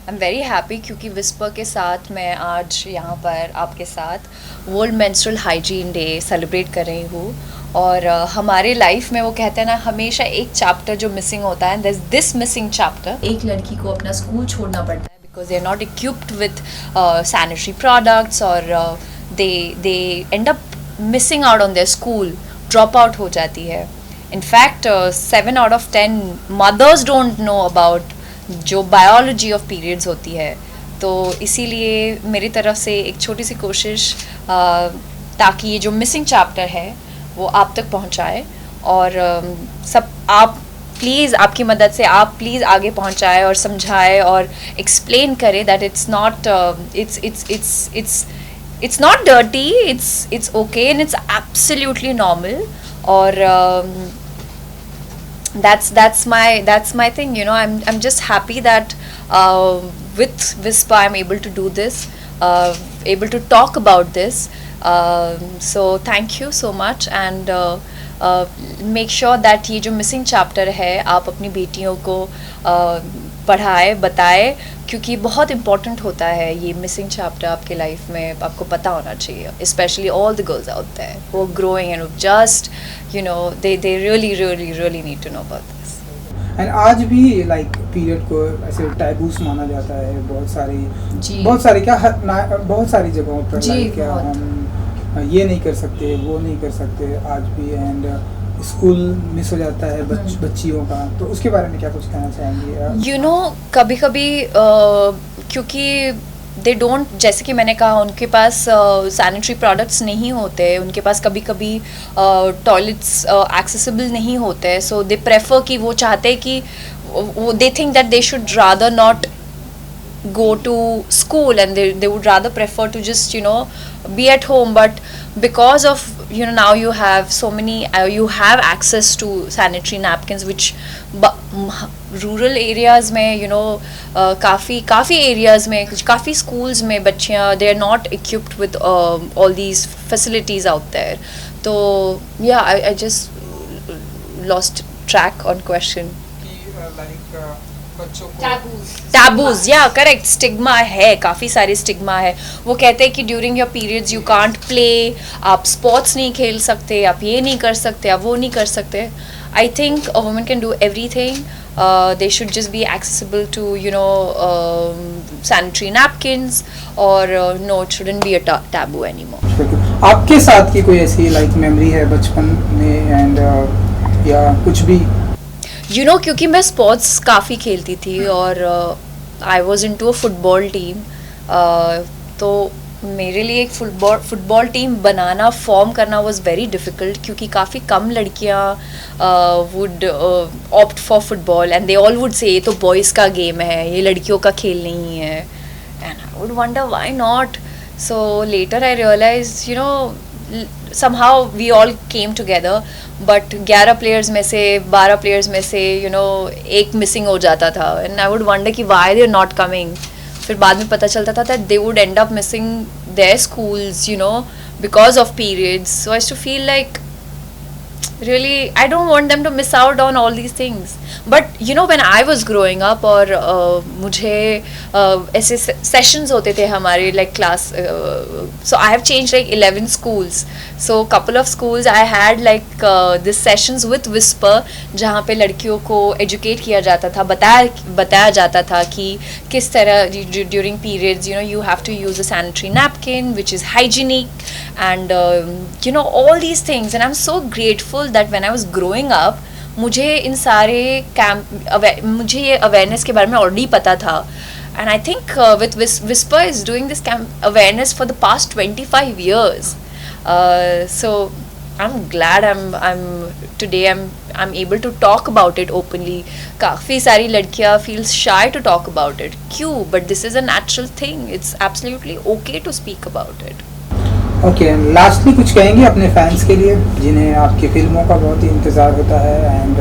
I am very happy क्योंकि whisper के साथ मैं आज यहाँ पर आपके साथ world menstrual hygiene day celebrate कर रही हूँ। और हमारे लाइफ में वो कहते हैं ना, हमेशा एक चैप्टर जो मिसिंग होता है, दिस दिस मिसिंग चैप्टर। एक लड़की को अपना स्कूल छोड़ना पड़ता है because they are not equipped with sanitary products, और they end up missing out on their school, drop out हो जाती है। In fact 7 out of 10 mothers don't know about जो बायोलॉजी ऑफ पीरियड्स होती है। तो इसीलिए मेरी तरफ से एक छोटी सी कोशिश, ताकि ये जो मिसिंग चैप्टर है वो आप तक पहुंचाए, और सब आप प्लीज़, आपकी मदद से आप प्लीज़ आगे पहुंचाए और समझाए और एक्सप्लेन करें that it's not it's not dirty, it's okay and it's absolutely normal. और that's my thing, you know. I'm just happy that with Vispa I'm able to do this, able to talk about this. So thank you so much, and make sure that ये जो missing chapter है आप अपनी बेटियों को पढ़ाए, बताए, क्योंकि बहुत इम्पोर्टेंट होता है ये मिसिंग चैप्टर आपके लाइफ में, आपको पता होना चाहिए, specially all the girls out there who are growing and just you know they really need to know about this. And आज भी लाइक पीरियड को ऐसे टैबूस माना जाता है बहुत सारी बहुत सारी जगहों पर, लाइक क्या हम ये नहीं कर सकते, वो नहीं कर सकते आज भी, एंड स्कूल मिस हो जाता है बच्चियों का, तो उसके बारे में क्या कुछ कहना चाहेंगे? यू नो, कभी कभी क्योंकि दे डोंट, जैसे कि मैंने कहा, उनके पास सैनिटरी प्रोडक्ट्स नहीं होते, उनके पास कभी कभी टॉयलेट्स एक्सेसिबल नहीं होते, सो दे प्रेफर कि वो चाहते कि they think that they should rather not go to school, and they would rather prefer to just, you know, be at home. But because of, you know, now you have so many you have access to sanitary napkins, which rural areas में, you know, काफ़ी areas में, काफ़ी schools में बच्चियाँ, they are not equipped with all these facilities out there. तो yeah, I just lost track on question. Taboos, या correct, stigma है, काफ़ी सारे स्टिग्मा है। वो कहते हैं कि during your periods you can't play, आप स्पोर्ट्स नहीं खेल सकते, आप ये नहीं कर सकते, आप वो नहीं कर सकते। I think a woman can do everything, they should just be accessible to, you know, sanitary napkins, और no, it shouldn't be a taboo anymore. आपके साथ की कोई ऐसी लाइक मेमोरी है बचपन में, एंड या कुछ भी? यू नो, क्योंकि मैं स्पोर्ट्स काफ़ी खेलती थी और I was into a football team, तो मेरे लिए एक फुटबॉल टीम बनाना, फॉर्म करना वॉज वेरी डिफ़िकल्ट, क्योंकि काफ़ी कम लड़कियाँ would opt for football, and they all would say ये तो बॉयज़ का गेम है, ये लड़कियों का खेल नहीं है, and I would wonder why not. So later I realize, you know, somehow we all came together, but 11 players में से 12 players में से, you know, एक missing हो जाता था, and I would wonder कि why they are not coming. फिर बाद में पता चलता था that they would end up missing their schools, you know, because of periods. So I used to feel like really I don't want them to miss out on all these things. But you know, when I was growing up, और मुझे ऐसे sessions होते थे हमारे, like class, so I have changed like 11 schools, so couple of schools I had like this sessions with Whisper, जहाँ पे लड़कियों को educate किया जाता था, बताया जाता था कि किस तरह during periods, you know, you have to use a sanitary napkin which is hygienic, and you know, all these things. And I'm so grateful that when I was growing up, मुझे इन सारे मुझे ये अवेयरनेस के बारे में already पता था, and I think with whisper is doing this awareness for the past 25 years. So I'm glad I'm today I'm able to talk about it openly. काफ़ी सारी लड़कियाँ feel shy to talk about it. क्यों? But this is a natural thing. It's absolutely okay to speak about it. Okay, lastly कुछ कहेंगे अपने fans के लिए जिन्हें आपकी फिल्मों का बहुत ही इंतज़ार होता है, एंड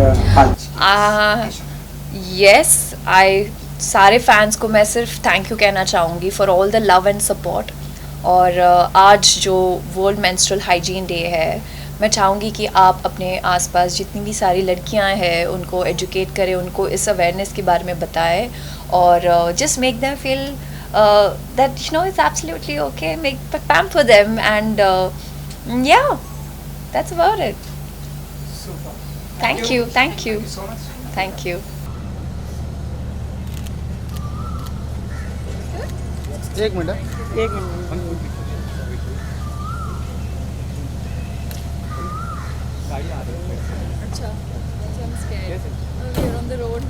यस, आई सारे फैंस को मैं सिर्फ थैंक यू कहना चाहूँगी for all the love and support. और आज जो वर्ल्ड मेंस्ट्रुअल हाइजीन डे है, मैं चाहूँगी कि आप अपने आसपास जितनी भी सारी लड़कियां हैं उनको एजुकेट करें, उनको इस अवेयरनेस के बारे में बताएं और just make them feel that you know it's absolutely okay, make pamper them and yeah that's about it. Super. Thank you, thank you, Thank you so much. thank you. एक minute. एक minute. अच्छा, I'm scared. We are on the road.